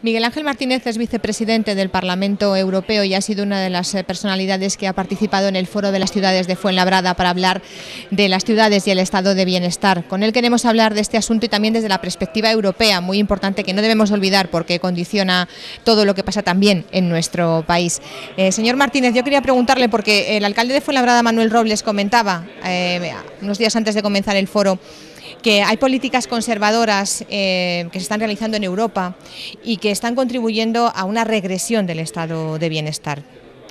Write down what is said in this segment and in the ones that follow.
Miguel Ángel Martínez es vicepresidente del Parlamento Europeo y ha sido una de las personalidades que ha participado en el Foro de las Ciudades de Fuenlabrada para hablar de las ciudades y el estado de bienestar. Con él queremos hablar de este asunto y también desde la perspectiva europea, muy importante, que no debemos olvidar porque condiciona todo lo que pasa también en nuestro país. Señor Martínez, yo quería preguntarle, porque el alcalde de Fuenlabrada, Manuel Robles, comentaba unos días antes de comenzar el foro que hay políticas conservadoras que se están realizando en Europa y que están contribuyendo a una regresión del estado de bienestar.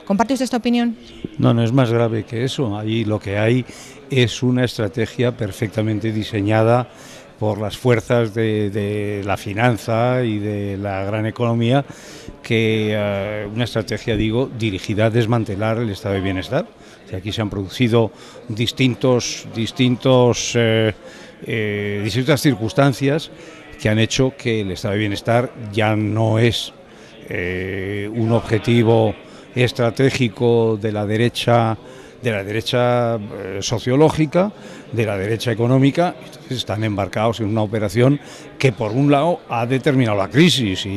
¿Comparte usted esta opinión? No, es más grave que eso. Ahí lo que hay es una estrategia perfectamente diseñada por las fuerzas de la finanza y de la gran economía, una estrategia, digo, dirigida a desmantelar el estado de bienestar. O sea, aquí se han producido distintas circunstancias que han hecho que el estado de bienestar ya no es un objetivo estratégico de la derecha sociológica, de la derecha económica. Entonces están embarcados en una operación que por un lado ha determinado la crisis,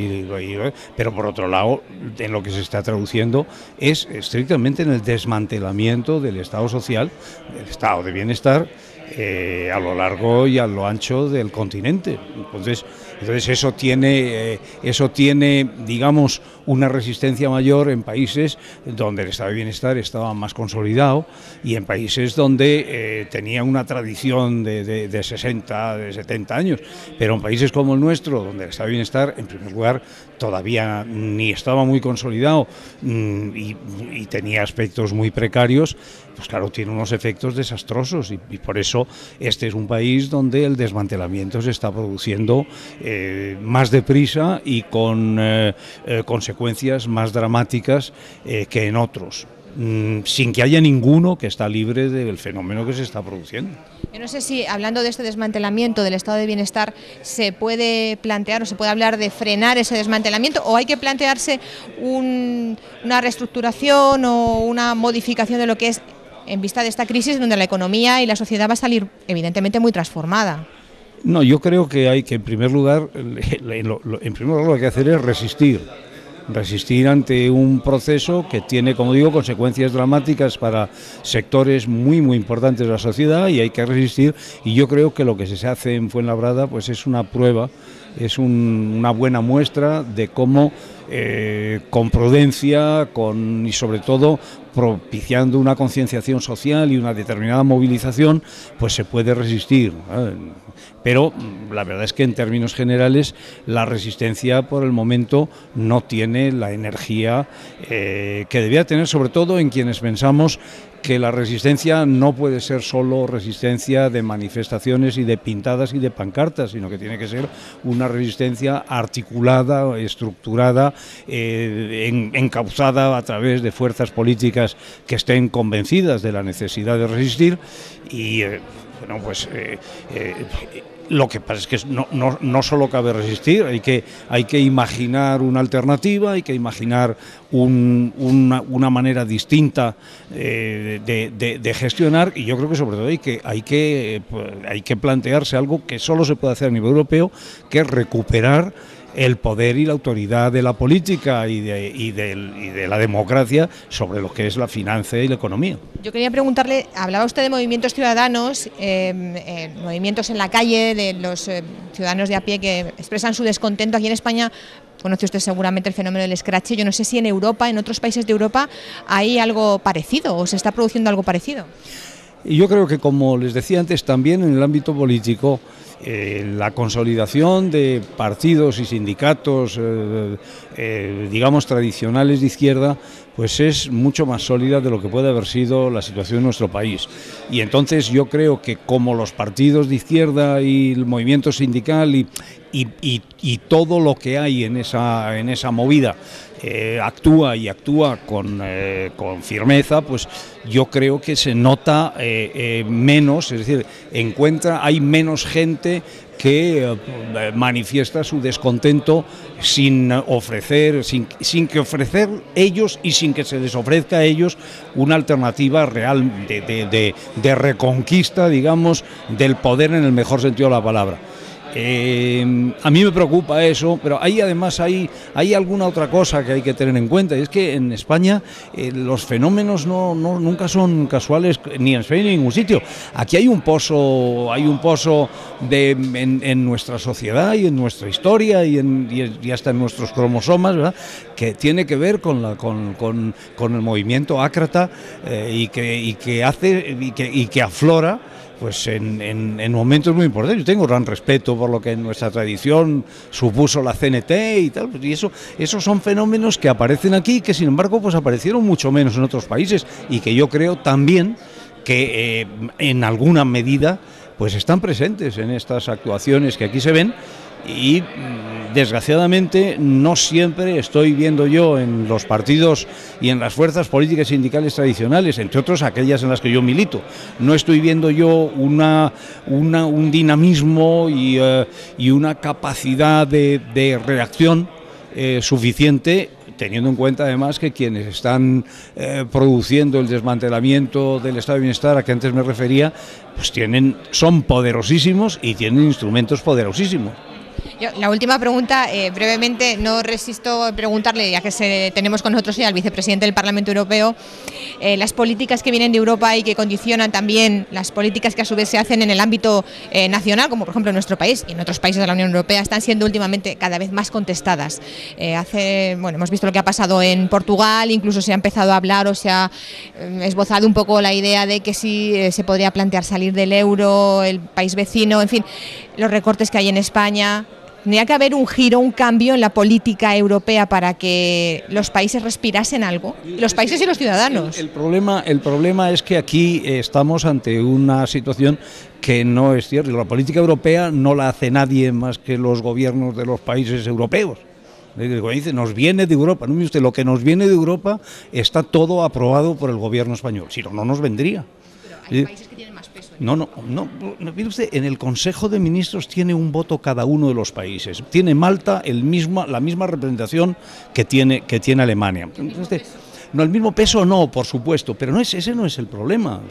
pero por otro lado en lo que se está traduciendo es estrictamente en el desmantelamiento del Estado social, del estado de bienestar, a lo largo y a lo ancho del continente. Entonces eso tiene, digamos, una resistencia mayor en países donde el estado de bienestar estaba más consolidado y en países donde tenía una tradición de 60, de 70 años. Pero en países como el nuestro, donde el estado de bienestar, en primer lugar, todavía ni estaba muy consolidado y tenía aspectos muy precarios, pues claro, tiene unos efectos desastrosos y por eso este es un país donde el desmantelamiento se está produciendo más deprisa y con consecuencias más dramáticas que en otros, sin que haya ninguno que está libre del fenómeno que se está produciendo. Yo no sé si, hablando de este desmantelamiento del estado de bienestar, se puede plantear o se puede hablar de frenar ese desmantelamiento, o hay que plantearse una reestructuración o una modificación de lo que es, en vista de esta crisis donde la economía y la sociedad va a salir evidentemente muy transformada. No, yo creo que hay que, en primer lugar, lo que hay que hacer es resistir ante un proceso que tiene, como digo, consecuencias dramáticas para sectores muy importantes de la sociedad, y hay que resistir. Y yo creo que lo que se hace en Fuenlabrada pues es una prueba, es una buena muestra de cómo con prudencia y sobre todo propiciando una concienciación social y una determinada movilización, pues se puede resistir. Pero la verdad es que en términos generales la resistencia por el momento no tiene la energía que debía tener, sobre todo en quienes pensamos que la resistencia no puede ser solo resistencia de manifestaciones y de pintadas y de pancartas, sino que tiene que ser una resistencia articulada, estructurada, encauzada a través de fuerzas políticas que estén convencidas de la necesidad de resistir. Y lo que pasa es que no solo cabe resistir, hay que imaginar una alternativa, hay que imaginar una manera distinta de gestionar, y yo creo que sobre todo hay que plantearse algo que solo se puede hacer a nivel europeo, que es recuperar el poder y la autoridad de la política y de la democracia sobre lo que es la finanza y la economía. Yo quería preguntarle, hablaba usted de movimientos ciudadanos, movimientos en la calle, de los ciudadanos de a pie que expresan su descontento. Aquí en España conoce usted seguramente el fenómeno del escrache. Yo no sé si en Europa, en otros países de Europa, hay algo parecido o se está produciendo algo parecido. Y yo creo que, como les decía antes, también en el ámbito político, la consolidación de partidos y sindicatos, digamos, tradicionales de izquierda, pues es mucho más sólida de lo que puede haber sido la situación en nuestro país. Y entonces yo creo que, como los partidos de izquierda y el movimiento sindical y todo lo que hay en esa movida actúa con firmeza, pues yo creo que se nota menos, es decir, hay menos gente que manifiesta su descontento sin que ofrecer ellos y sin que se les ofrezca a ellos una alternativa real de reconquista, digamos, del poder en el mejor sentido de la palabra. A mí me preocupa eso, pero ahí además hay alguna otra cosa que hay que tener en cuenta, y es que en España los fenómenos nunca son casuales, ni en España ni en ningún sitio. Aquí hay un pozo en nuestra sociedad y en nuestra historia y hasta en nuestros cromosomas, ¿verdad?, que tiene que ver con el movimiento ácrata y que aflora pues en momentos muy importantes. Yo tengo gran respeto por lo que en nuestra tradición supuso la CNT y tal, y esos son fenómenos que aparecen aquí, que sin embargo pues aparecieron mucho menos en otros países, y que yo creo también que en alguna medida pues están presentes en estas actuaciones que aquí se ven. Y desgraciadamente no siempre estoy viendo yo en los partidos y en las fuerzas políticas y sindicales tradicionales, entre otros aquellas en las que yo milito, no estoy viendo yo un dinamismo y una capacidad de reacción suficiente, teniendo en cuenta además que quienes están produciendo el desmantelamiento del estado de bienestar a que antes me refería, pues son poderosísimos y tienen instrumentos poderosísimos. La última pregunta, brevemente, no resisto preguntarle, ya que tenemos con nosotros ya al vicepresidente del Parlamento Europeo, las políticas que vienen de Europa y que condicionan también las políticas que a su vez se hacen en el ámbito nacional, como por ejemplo en nuestro país y en otros países de la Unión Europea, están siendo últimamente cada vez más contestadas. Hemos visto lo que ha pasado en Portugal, incluso se ha empezado a hablar o se ha esbozado un poco la idea de que sí se podría plantear salir del euro, el país vecino, en fin, los recortes que hay en España. ¿Tendría que haber un giro, un cambio en la política europea para que los países respirasen algo? Los países y los ciudadanos. El problema es que aquí estamos ante una situación que no es cierta. La política europea no la hace nadie más que los gobiernos de los países europeos. Dice, nos viene de Europa. No, mire usted, lo que nos viene de Europa está todo aprobado por el gobierno español. Si no, no nos vendría. Pero hay países que tienen más peso. No, mire usted, en el Consejo de Ministros tiene un voto cada uno de los países. Tiene Malta la misma representación que tiene Alemania. No, el mismo peso no, por supuesto, pero ese no es el problema.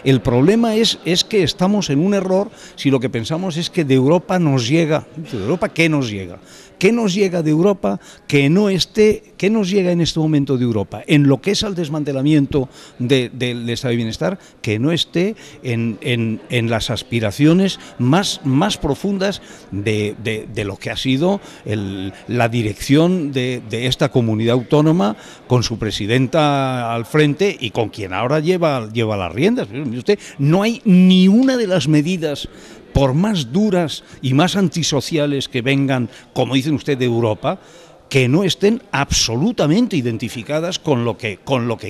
El problema es que estamos en un error si lo que pensamos es que de Europa nos llega. ¿De Europa qué nos llega? ¿Qué nos llega de Europa qué nos llega en este momento de Europa? En lo que es al desmantelamiento del estado de bienestar, que no esté en las aspiraciones más profundas de lo que ha sido la dirección de esta comunidad autónoma, con su presidenta al frente y con quien ahora lleva las riendas. Usted, no hay ni una de las medidas, por más duras y más antisociales que vengan, como dicen usted, de Europa, que no estén absolutamente identificadas con lo que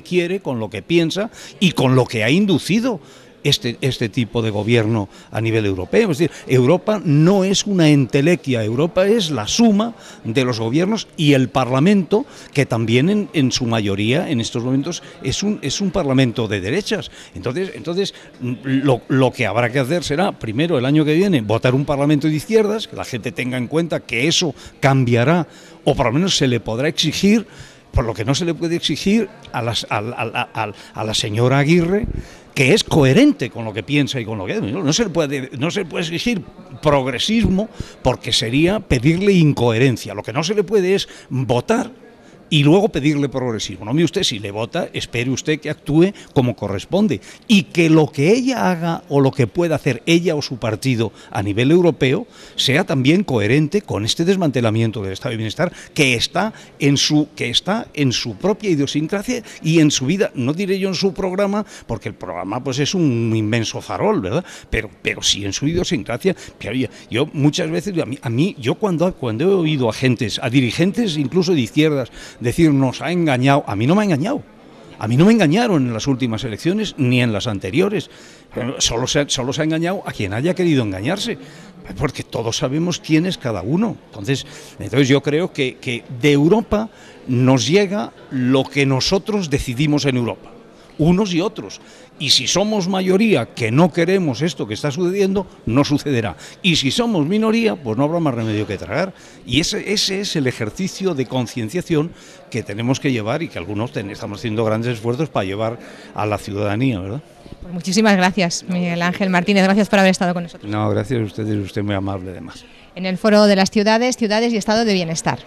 quiere, con lo que piensa y con lo que ha inducido este tipo de gobierno a nivel europeo. Es decir, Europa no es una entelequia, Europa es la suma de los gobiernos y el Parlamento, que también en su mayoría en estos momentos es un Parlamento de derechas. Entonces lo que habrá que hacer será, primero, el año que viene, votar un Parlamento de izquierdas, que la gente tenga en cuenta que eso cambiará, o por lo menos se le podrá exigir, por lo que no se le puede exigir a la señora Aguirre, que es coherente con lo que piensa y con lo que... No se le puede exigir progresismo, porque sería pedirle incoherencia. Lo que no se le puede es votar y luego pedirle progresismo. No, mire usted, si le vota, espere usted que actúe como corresponde, y que lo que ella haga o lo que pueda hacer ella o su partido a nivel europeo sea también coherente con este desmantelamiento del estado de bienestar que está en su propia idiosincrasia y en su vida. No diré yo en su programa, porque el programa pues es un inmenso farol, ¿verdad? Pero sí en su idiosincrasia. Yo muchas veces, yo cuando he oído a dirigentes incluso de izquierdas decir nos ha engañado, a mí no me ha engañado. A mí no me engañaron en las últimas elecciones ni en las anteriores. Solo se ha engañado a quien haya querido engañarse, porque todos sabemos quién es cada uno. Entonces yo creo que de Europa nos llega lo que nosotros decidimos en Europa. unos y otros. Y si somos mayoría que no queremos esto que está sucediendo, no sucederá. Y si somos minoría, pues no habrá más remedio que tragar. Y ese es el ejercicio de concienciación que tenemos que llevar y que algunos estamos haciendo grandes esfuerzos para llevar a la ciudadanía, ¿verdad? Pues muchísimas gracias, Miguel Ángel Martínez. Gracias por haber estado con nosotros. No, gracias a ustedes, usted es muy amable además. En el Foro de las Ciudades, Ciudades y Estado de Bienestar.